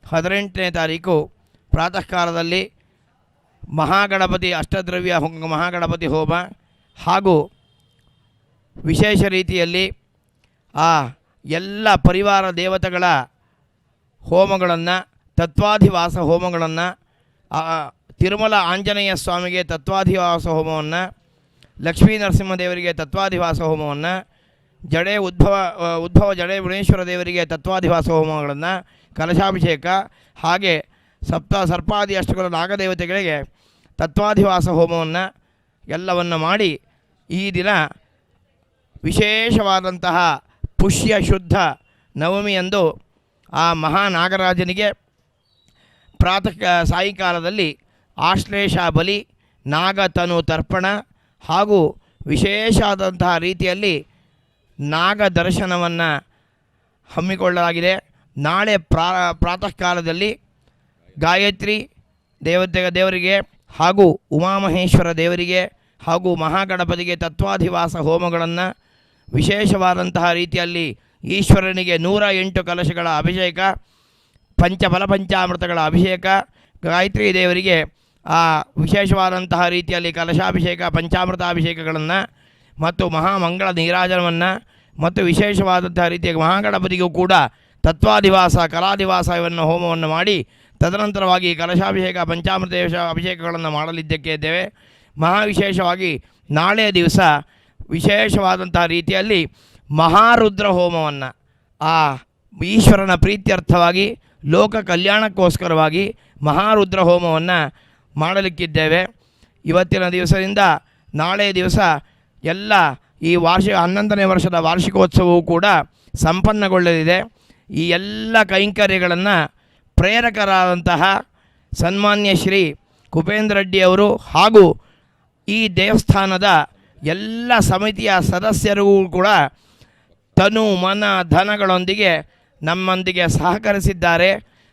18ನೇ ತಾರೀಕು ಪ್ರಾತಃ ಕಾಲದಲ್ಲಿ ಮಹಾಗಣಪತಿ ಅಷ್ಟದ್ರವ್ಯ ಮಹಾಗಣಪತಿ ಹೋಮ ಹಾಗೂ ವಿಶೇಷ ರೀತಿಯಲ್ಲಿ ಆ ಎಲ್ಲ ಪರಿವಾರ ದೇವತೆಗಳ ಹೋಮಗಳನ್ನು, ತತ್ವಾಧಿವಾಸ ಹೋಮಗಳನ್ನು, ತಿರುಮಲ ಆಂಜನೇಯ ಸ್ವಾಮಿಗೆ ತತ್ವಾಧಿವಾಸ ಹೋಮವನ್ನು, ಲಕ್ಷ್ಮೀ ನರಸಿಂಹದೇವರಿಗೆ ತತ್ವಾಧಿವಾಸ ಹೋಮವನ್ನು, ಉದ್ಭವ ಜಡೆ ಗುಣೇಶ್ವರ ದೇವರಿಗೆ ತತ್ವಾಧಿವಾಸ ಹೋಮಗಳನ್ನು, ಕಲಶಾಭಿಷೇಕ, ಹಾಗೆ ಸರ್ಪಾದಿ ಅಷ್ಟಗಳ ನಾಗದೇವತೆಗಳಿಗೆ ತತ್ವಾಧಿವಾಸ ಹೋಮವನ್ನು ಎಲ್ಲವನ್ನು ಮಾಡಿ ಈ ದಿನ ವಿಶೇಷವಾದಂತಹ ಪುಷ್ಯ ಶುದ್ಧ ನವಮಿಯಂದು ಆ ಮಹಾನಾಗರಾಜನಿಗೆ ಸಾಯಂಕಾಲದಲ್ಲಿ ಆಶ್ಲೇಷ ಬಲಿ, ನಾಗತನು ತರ್ಪಣ ಹಾಗೂ ವಿಶೇಷವಾದಂತಹ ರೀತಿಯಲ್ಲಿ ನಾಗ ದರ್ಶನವನ್ನು ಹಮ್ಮಿಕೊಳ್ಳಲಾಗಿದೆ. ನಾಳೆ ಪ್ರಾತಃ ಕಾಲದಲ್ಲಿ ಗಾಯತ್ರಿ ದೇವರಿಗೆ ಹಾಗೂ ಉಮಾಮಹೇಶ್ವರ ದೇವರಿಗೆ ಹಾಗೂ ಮಹಾಗಣಪತಿಗೆ ತತ್ವಾಧಿವಾಸ ಹೋಮಗಳನ್ನು, ವಿಶೇಷವಾದಂತಹ ರೀತಿಯಲ್ಲಿ ಈಶ್ವರನಿಗೆ 108 ಕಲಶಗಳ ಅಭಿಷೇಕ, ಫಲಪಂಚಾಮೃತಗಳ ಅಭಿಷೇಕ, ಗಾಯತ್ರಿ ದೇವರಿಗೆ ವಿಶೇಷವಾದಂತಹ ರೀತಿಯಲ್ಲಿ ಕಲಶಾಭಿಷೇಕ, ಪಂಚಾಮೃತಾಭಿಷೇಕಗಳನ್ನು ಮತ್ತು ಮಹಾಮಂಗಳ ನೀರಾಜನವನ್ನು ಮತ್ತು ವಿಶೇಷವಾದಂತಹ ರೀತಿಯ ಮಹಾಗಣಪತಿಗೂ ಕೂಡ ತತ್ವಾಧಿವಾಸ ಕಲಾಧಿವಾಸ ಇವನ್ನು ಹೋಮವನ್ನು ಮಾಡಿ ತದನಂತರವಾಗಿ ಕಲಶಾಭಿಷೇಕ ಪಂಚಾಮೃತ ಅಭಿಷೇಕಗಳನ್ನು ಮಾಡಲಿದ್ದಕ್ಕಿದ್ದೇವೆ. ಮಹಾವಿಶೇಷವಾಗಿ ನಾಳೆ ದಿವಸ ವಿಶೇಷವಾದಂತಹ ರೀತಿಯಲ್ಲಿ ಮಹಾರುದ್ರ ಹೋಮವನ್ನು ಈಶ್ವರನ ಪ್ರೀತ್ಯರ್ಥವಾಗಿ ಲೋಕ ಕಲ್ಯಾಣಕ್ಕೋಸ್ಕರವಾಗಿ ಮಹಾರುದ್ರ ಹೋಮವನ್ನು ಮಾಡಲಿಕ್ಕಿದ್ದೇವೆ. ಇವತ್ತಿನ ದಿವಸದಿಂದ ನಾಳೆ ದಿವಸ ಎಲ್ಲ ಈ 11ನೇ ವರ್ಷದ ವಾರ್ಷಿಕೋತ್ಸವವು ಕೂಡ ಸಂಪನ್ನಗೊಳ್ಳಲಿದೆ. ಈ ಎಲ್ಲ ಕೈಂಕರ್ಯಗಳನ್ನು ಪ್ರೇರಕರಾದಂತಹ ಸನ್ಮಾನ್ಯ ಶ್ರೀ ಕುಪೇಂದ್ರ ರೆಡ್ಡಿಯವರು ಹಾಗೂ ಈ ದೇವಸ್ಥಾನದ ಎಲ್ಲ ಸಮಿತಿಯ ಸದಸ್ಯರಿಗೂ ಕೂಡ ತನು ಮನ ಧನಗಳೊಂದಿಗೆ ನಮ್ಮೊಂದಿಗೆ ಸಹಕರಿಸಿದ್ದಾರೆ.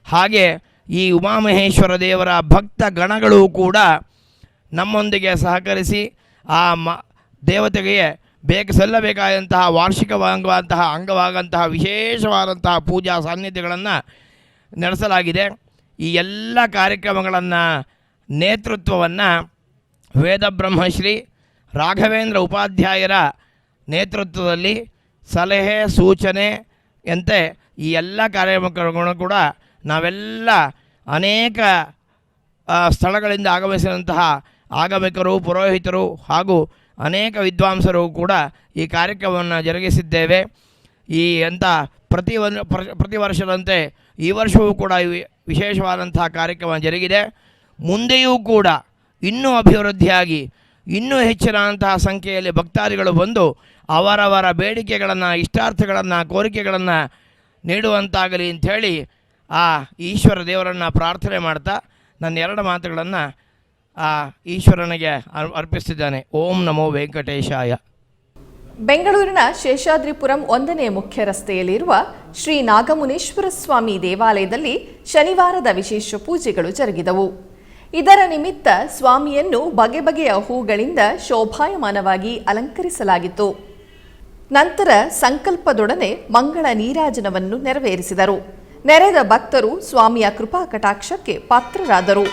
ಹಾಗೆ ಈ ಉಮಾಮಹೇಶ್ವರ ದೇವರ ಭಕ್ತ ಗಣಗಳು ಕೂಡ ನಮ್ಮೊಂದಿಗೆ ಸಹಕರಿಸಿ ದೇವತೆಗೆ ಸಲ್ಲಬೇಕಾದಂತಹ ವಾರ್ಷಿಕವಾಗುವಂತಹ ಅಂಗವಾದಂತಹ ವಿಶೇಷವಾದಂತಹ ಪೂಜಾ ಸಾನ್ನಿಧ್ಯಗಳನ್ನು ನಡೆಸಲಾಗಿದೆ. ಈ ಎಲ್ಲ ಕಾರ್ಯಕ್ರಮಗಳನ್ನು ನೇತೃತ್ವವನ್ನು ವೇದಬ್ರಹ್ಮಶ್ರೀ ರಾಘವೇಂದ್ರ ಉಪಾಧ್ಯಾಯರ ನೇತೃತ್ವದಲ್ಲಿ ಸಲಹೆ ಸೂಚನೆಯಂತೆ ಈ ಎಲ್ಲ ಕಾರ್ಯಕ್ರಮಗಳನ್ನು ಕೂಡ ನಾವೆಲ್ಲ ಅನೇಕ ಸ್ಥಳಗಳಿಂದ ಆಗಮಿಸಿದಂತಹ ಆಗಮಿಕರು, ಪುರೋಹಿತರು ಹಾಗೂ ಅನೇಕ ವಿದ್ವಾಂಸರು ಕೂಡ ಈ ಕಾರ್ಯಕ್ರಮವನ್ನು ಜರುಗಿಸಿದ್ದೇವೆ. ಪ್ರತಿ ವರ್ಷದಂತೆ ಈ ವರ್ಷವೂ ಕೂಡ ವಿಶೇಷವಾದಂತಹ ಕಾರ್ಯಕ್ರಮ ಜರುಗಿದೆ. ಮುಂದೆಯೂ ಕೂಡ ಇನ್ನೂ ಅಭಿವೃದ್ಧಿಯಾಗಿ ಇನ್ನೂ ಹೆಚ್ಚಿನಂತಹ ಸಂಖ್ಯೆಯಲ್ಲಿ ಭಕ್ತಾದಿಗಳು ಬಂದು ಅವರವರ ಬೇಡಿಕೆಗಳನ್ನು, ಇಷ್ಟಾರ್ಥಗಳನ್ನು, ಕೋರಿಕೆಗಳನ್ನು ನೀಡುವಂತಾಗಲಿ ಅಂಥೇಳಿ ಈಶ್ವರ ದೇವರನ್ನು ಪ್ರಾರ್ಥನೆ ಮಾಡ್ತಾ ನನ್ನ 2 ಮಾತುಗಳನ್ನು ಈಶ್ವರನಿಗೆ ಅರ್ಪಿಸಿದ್ದಾನೆ. ಓಂ ನಮೋ ವೆಂಕಟೇಶಾಯ. ಬೆಂಗಳೂರಿನ ಶೇಷಾದ್ರಿಪುರಂ 1ನೇ ಮುಖ್ಯ ರಸ್ತೆಯಲ್ಲಿರುವ ಶ್ರೀ ನಾಗಮುನೇಶ್ವರ ಸ್ವಾಮಿ ದೇವಾಲಯದಲ್ಲಿ ಶನಿವಾರದ ವಿಶೇಷ ಪೂಜೆಗಳು ಜರುಗಿದವು. ಇದರ ನಿಮಿತ್ತ ಸ್ವಾಮಿಯನ್ನು ಬಗೆ ಬಗೆಯ ಹೂಗಳಿಂದ ಶೋಭಾಯಮಾನವಾಗಿ ಅಲಂಕರಿಸಲಾಗಿತ್ತು. ನಂತರ ಸಂಕಲ್ಪದೊಡನೆ ಮಂಗಳ ನೀರಾಜನವನ್ನು ನೆರವೇರಿಸಿದರು. ನೆರೆದ ಭಕ್ತರು ಸ್ವಾಮಿಯ ಕೃಪಾ ಕಟಾಕ್ಷಕ್ಕೆ ಪಾತ್ರರಾದರು.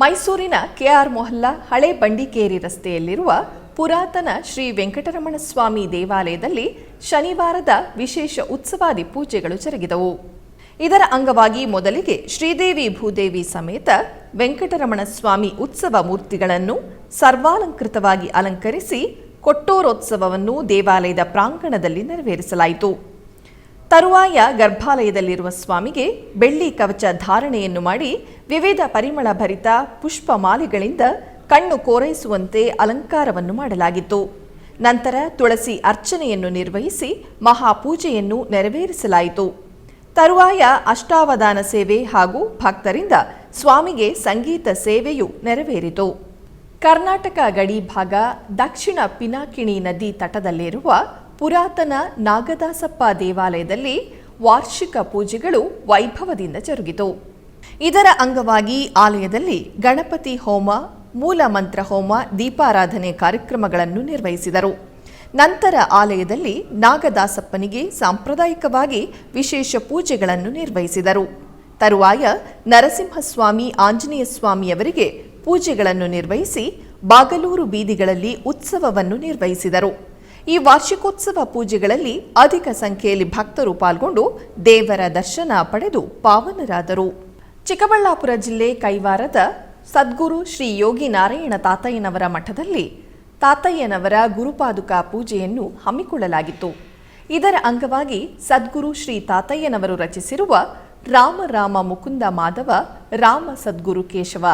ಮೈಸೂರಿನ ಕೆಆರ್ ಮೊಹಲ್ಲಾ ಹಳೆ ಬಂಡಿಕೇರಿ ರಸ್ತೆಯಲ್ಲಿರುವ ಪುರಾತನ ಶ್ರೀ ವೆಂಕಟರಮಣ ಸ್ವಾಮಿ ದೇವಾಲಯದಲ್ಲಿ ಶನಿವಾರದ ವಿಶೇಷ ಉತ್ಸವಾದಿ ಪೂಜೆಗಳು ಜರುಗಿದವು. ಇದರ ಅಂಗವಾಗಿ ಮೊದಲಿಗೆ ಶ್ರೀದೇವಿ ಭೂದೇವಿ ಸಮೇತ ವೆಂಕಟರಮಣ ಸ್ವಾಮಿ ಉತ್ಸವ ಮೂರ್ತಿಗಳನ್ನು ಸರ್ವಾಲಂಕೃತವಾಗಿ ಅಲಂಕರಿಸಿ ಕೊಟ್ಟೂರೋತ್ಸವವನ್ನು ದೇವಾಲಯದ ಪ್ರಾಂಗಣದಲ್ಲಿ ನೆರವೇರಿಸಲಾಯಿತು. ತರುವಾಯ ಗರ್ಭಾಲಯದಲ್ಲಿರುವ ಸ್ವಾಮಿಗೆ ಬೆಳ್ಳಿ ಕವಚ ಧಾರಣೆಯನ್ನು ಮಾಡಿ ವಿವಿಧ ಪರಿಮಳ ಭರಿತ ಪುಷ್ಪಮಾಲೆಗಳಿಂದ ಕಣ್ಣು ಕೋರೈಸುವಂತೆ ಅಲಂಕಾರವನ್ನು ಮಾಡಲಾಗಿತ್ತು. ನಂತರ ತುಳಸಿ ಅರ್ಚನೆಯನ್ನು ನಿರ್ವಹಿಸಿ ಮಹಾಪೂಜೆಯನ್ನು ನೆರವೇರಿಸಲಾಯಿತು. ತರುವಾಯ ಅಷ್ಟಾವಧಾನ ಸೇವೆ ಹಾಗೂ ಭಕ್ತರಿಂದ ಸ್ವಾಮಿಗೆ ಸಂಗೀತ ಸೇವೆಯು ನೆರವೇರಿತು. ಕರ್ನಾಟಕ ಗಡಿ ಭಾಗ ದಕ್ಷಿಣ ಪಿನಾಕಿಣಿ ನದಿ ತಟದಲ್ಲಿರುವ ಪುರಾತನ ನಾಗದಾಸಪ್ಪ ದೇವಾಲಯದಲ್ಲಿ ವಾರ್ಷಿಕ ಪೂಜೆಗಳು ವೈಭವದಿಂದ ಜರುಗಿತು. ಇದರ ಅಂಗವಾಗಿ ಆಲಯದಲ್ಲಿ ಗಣಪತಿ ಹೋಮ, ಮೂಲ ಮಂತ್ರ ಹೋಮ, ದೀಪಾರಾಧನೆ ಕಾರ್ಯಕ್ರಮಗಳನ್ನು ನಿರ್ವಹಿಸಿದರು. ನಂತರ ಆಲಯದಲ್ಲಿ ನಾಗದಾಸಪ್ಪನಿಗೆ ಸಾಂಪ್ರದಾಯಿಕವಾಗಿ ವಿಶೇಷ ಪೂಜೆಗಳನ್ನು ನಿರ್ವಹಿಸಿದರು. ತರುವಾಯ ನರಸಿಂಹಸ್ವಾಮಿ, ಆಂಜನೇಯ ಸ್ವಾಮಿಯವರಿಗೆ ಪೂಜೆಗಳನ್ನು ನಿರ್ವಹಿಸಿ ಬಾಗಲೂರು ಬೀದಿಗಳಲ್ಲಿ ಉತ್ಸವವನ್ನು ನಿರ್ವಹಿಸಿದರು. ಈ ವಾರ್ಷಿಕೋತ್ಸವ ಪೂಜೆಗಳಲ್ಲಿ ಅಧಿಕ ಸಂಖ್ಯೆಯಲ್ಲಿ ಭಕ್ತರು ಪಾಲ್ಗೊಂಡು ದೇವರ ದರ್ಶನ ಪಡೆದು ಪಾವನರಾದರು. ಚಿಕ್ಕಬಳ್ಳಾಪುರ ಜಿಲ್ಲೆ ಕೈವಾರದ ಸದ್ಗುರು ಶ್ರೀ ಯೋಗಿ ನಾರಾಯಣ ತಾತಯ್ಯನವರ ಮಠದಲ್ಲಿ ತಾತಯ್ಯನವರ ಗುರುಪಾದುಕಾ ಪೂಜೆಯನ್ನು ಹಮ್ಮಿಕೊಳ್ಳಲಾಗಿತ್ತು. ಇದರ ಅಂಗವಾಗಿ ಸದ್ಗುರು ಶ್ರೀ ತಾತಯ್ಯನವರು ರಚಿಸಿರುವ ರಾಮ ರಾಮ ಮುಕುಂದ ಮಾಧವ ರಾಮ ಸದ್ಗುರು ಕೇಶವ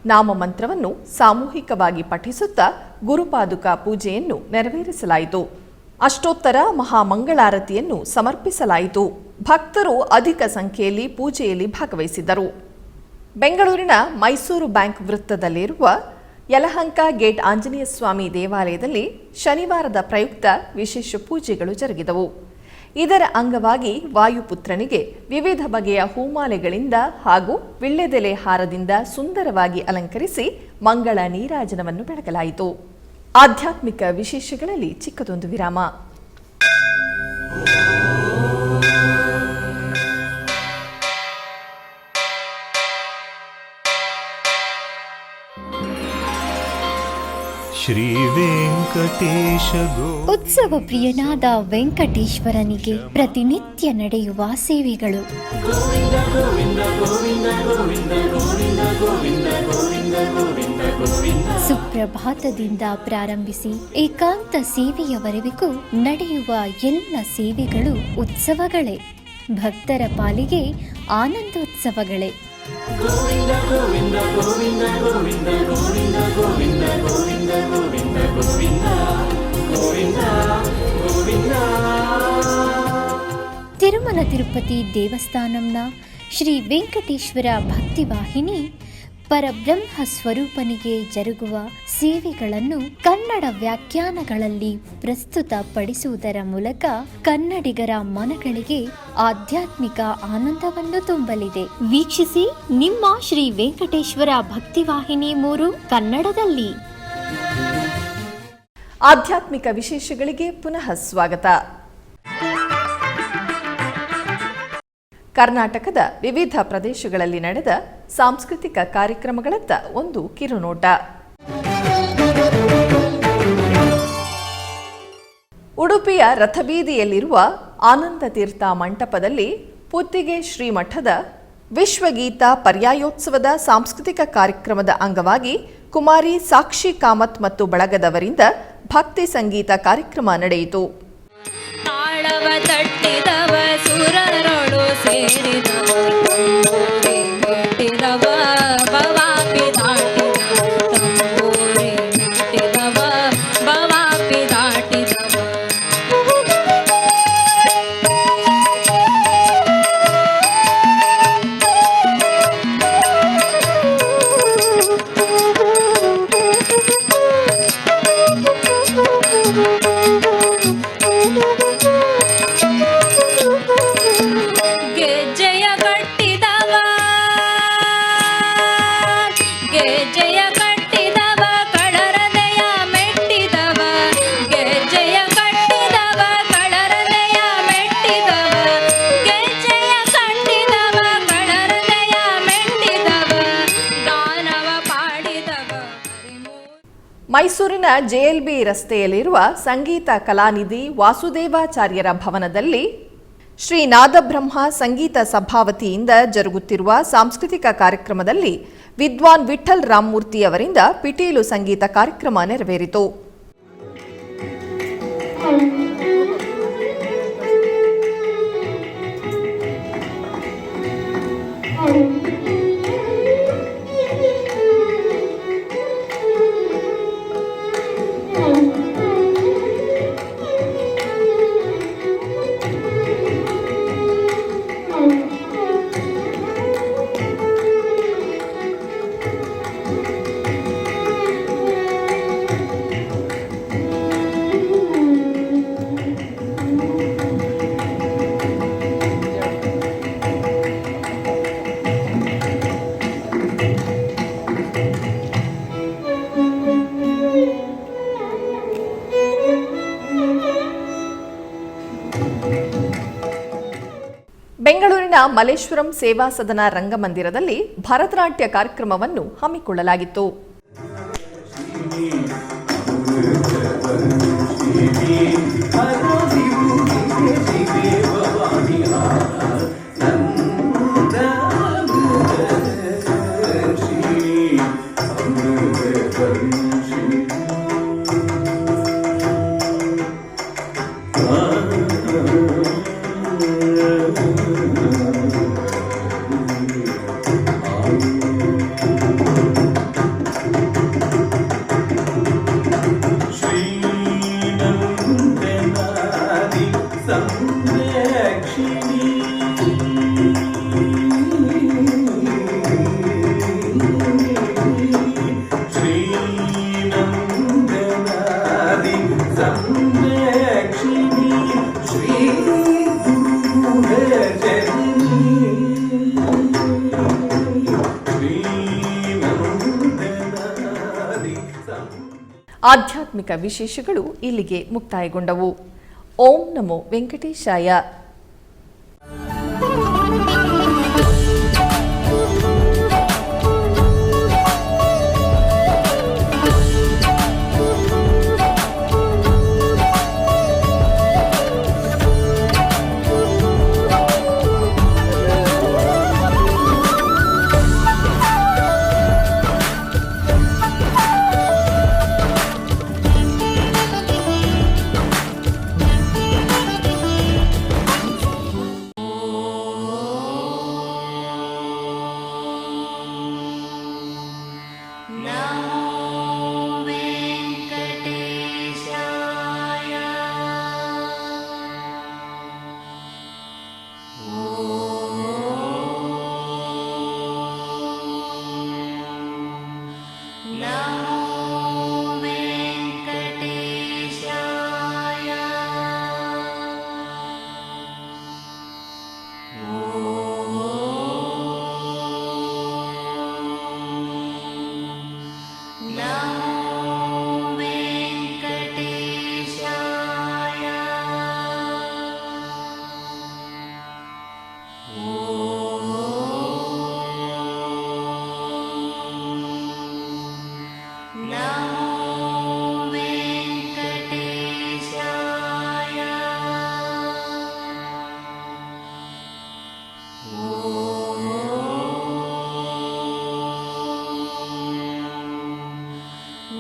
ನಾಮಮಂತ್ರವನ್ನು ಸಾಮೂಹಿಕವಾಗಿ ಪಠಿಸುತ್ತಾ ಗುರುಪಾದುಕಾ ಪೂಜೆಯನ್ನು ನೆರವೇರಿಸಲಾಯಿತು. ಅಷ್ಟೋತ್ತರ ಮಹಾಮಂಗಳಾರತಿಯನ್ನು ಸಮರ್ಪಿಸಲಾಯಿತು. ಭಕ್ತರು ಅಧಿಕ ಸಂಖ್ಯೆಯಲ್ಲಿ ಪೂಜೆಯಲ್ಲಿ ಭಾಗವಹಿಸಿದ್ದರು. ಬೆಂಗಳೂರಿನ ಮೈಸೂರು ಬ್ಯಾಂಕ್ ವೃತ್ತದಲ್ಲಿರುವ ಯಲಹಂಕ ಗೇಟ್ ಆಂಜನೇಯ ಸ್ವಾಮಿ ದೇವಾಲಯದಲ್ಲಿ ಶನಿವಾರದ ಪ್ರಯುಕ್ತ ವಿಶೇಷ ಪೂಜೆಗಳು ಜರುಗಿದವು. ಇದರ ಅಂಗವಾಗಿ ವಾಯುಪುತ್ರನಿಗೆ ವಿವಿಧ ಬಗೆಯ ಹೂಮಾಲೆಗಳಿಂದ ಹಾಗೂ ವಿಳ್ಳೆದೆಲೆ ಹಾರದಿಂದ ಸುಂದರವಾಗಿ ಅಲಂಕರಿಸಿ ಮಂಗಳ ನೀರಾಜನವನ್ನು ಬೆಳಗಲಾಯಿತು. ಆಧ್ಯಾತ್ಮಿಕ ವಿಶೇಷಗಳಲ್ಲಿ ಚಿಕ್ಕದೊಂದು ವಿರಾಮ. ಶ್ರೀ ವೆಂಕಟೇಶ ಉತ್ಸವ ಪ್ರಿಯನಾದ ವೆಂಕಟೇಶ್ವರನಿಗೆ ಪ್ರತಿನಿತ್ಯ ನಡೆಯುವ ಸೇವೆಗಳು. ಸುಪ್ರಭಾತದಿಂದ ಪ್ರಾರಂಭಿಸಿ ಏಕಾಂತ ಸೇವೆಯವರೆಗೂ ನಡೆಯುವ ಎಲ್ಲ ಸೇವೆಗಳು ಉತ್ಸವಗಳೇ. ಭಕ್ತರ ಪಾಲಿಗೆ ಆನಂದೋತ್ಸವಗಳೇ. ತಿರುಮಲ ತಿರುಪತಿ ದೇವಸ್ಥಾನಂನ ಶ್ರೀ ವೆಂಕಟೇಶ್ವರ ಭಕ್ತಿವಾಹಿನಿ ಪರಬ್ರಹ್ಮ ಸ್ವರೂಪನಿಗೆ ಜರುಗುವ ಸೇವೆಗಳನ್ನು ಕನ್ನಡ ವ್ಯಾಖ್ಯಾನಗಳಲ್ಲಿ ಪ್ರಸ್ತುತಪಡಿಸುವುದರ ಮೂಲಕ ಕನ್ನಡಿಗರ ಮನಗಳಿಗೆ ಆಧ್ಯಾತ್ಮಿಕ ಆನಂದವನ್ನು ತುಂಬಲಿದೆ. ವೀಕ್ಷಿಸಿ ನಿಮ್ಮ ಶ್ರೀ ವೆಂಕಟೇಶ್ವರ ಭಕ್ತಿವಾಹಿನಿ 3 ಕನ್ನಡದಲ್ಲಿ. ಆಧ್ಯಾತ್ಮಿಕ ವಿಶೇಷಗಳಿಗೆ ಪುನಃ ಸ್ವಾಗತ. ಕರ್ನಾಟಕದ ವಿವಿಧ ಪ್ರದೇಶಗಳಲ್ಲಿ ನಡೆದ ಸಾಂಸ್ಕೃತಿಕ ಕಾರ್ಯಕ್ರಮಗಳತ್ತ ಒಂದು ಕಿರುನೋಟ. ಉಡುಪಿಯ ರಥಬೀದಿಯಲ್ಲಿರುವ ಆನಂದ ತೀರ್ಥ ಮಂಟಪದಲ್ಲಿ ಪುತ್ತಿಗೆ ಶ್ರೀಮಠದ ವಿಶ್ವಗೀತ ಪರ್ಯಾಯೋತ್ಸವದ ಸಾಂಸ್ಕೃತಿಕ ಕಾರ್ಯಕ್ರಮದ ಅಂಗವಾಗಿ ಕುಮಾರಿ ಸಾಕ್ಷಿ ಕಾಮತ್ ಮತ್ತು ಬಳಗದವರಿಂದ ಭಕ್ತಿ ಸಂಗೀತ ಕಾರ್ಯಕ್ರಮ ನಡೆಯಿತು. ತಾಳವ ತಟ್ಟಿದವ ಸುರರೊಳು ಸೇರಿದವ ಮೆಟ್ಟಿದವ ಭವಾಪಿ ದಾಟಿದವ ತಂಬೂರಿ ಮೆಟ್ಟಿದವ ಭವಾಪಿ ದಾಟಿದವ. ಗೆಜ್ಜೆಯ ಕಟ್ಟಿದವ ಗೆಜ್ಜೆಯ ಕಟ್ಟಿದವ ಕಳರದೆಯ ಮೆಟ್ಟಿದವ ಗೆಜ್ಜೆಯ ಕಟ್ಟಿದವ ಕಳರದೆಯ ಮೆಟ್ಟಿದವ ಗೆಜ್ಜೆಯ ಕಟ್ಟಿದವ ಕಳರದೆಯ ಮೆಟ್ಟಿದವ ಗಾನವ ಪಾಡಿದವ. ಮೈಸೂರಿನ ಜೆಎಲ್ಬಿ ರಸ್ತೆಯಲ್ಲಿರುವ ಸಂಗೀತ ಕಲಾನಿಧಿ ವಾಸುದೇವಾಚಾರ್ಯರ ಭವನದಲ್ಲಿ ಶ್ರೀ ನಾದಬ್ರಹ್ಮ ಸಂಗೀತ ಸಭಾವತಿಯಿಂದ ಜರುಗುತ್ತಿರುವ ಸಾಂಸ್ಕೃತಿಕ ಕಾರ್ಯಕ್ರಮದಲ್ಲಿ ವಿದ್ವಾನ್ ವಿಠ್ಠಲ್ ರಾಮಮೂರ್ತಿ ಅವರಿಂದ ಪಿಟೀಲು ಸಂಗೀತ ಕಾರ್ಯಕ್ರಮ ನೆರವೇರಿತು. ಬೆಂಗಳೂರಿನ ಮಲ್ಲೇಶ್ವರಂ ಸೇವಾ ಸದನ ರಂಗಮಂದಿರದಲ್ಲಿ ಭರತನಾಟ್ಯ ಕಾರ್ಯಕ್ರಮವನ್ನು ಹಮ್ಮಿಕೊಳ್ಳಲಾಗಿತ್ತು. ಆಧ್ಯಾತ್ಮಿಕ ವಿಶೇಷಗಳು ಇಲ್ಲಿಗೆ ಮುಕ್ತಾಯಗೊಂಡವು. ಓಂ ನಮೋ ವೆಂಕಟೇಶಾಯ.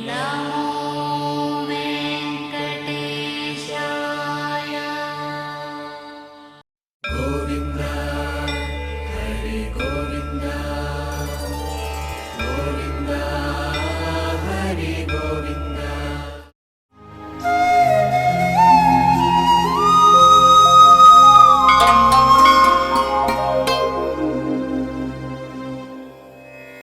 Now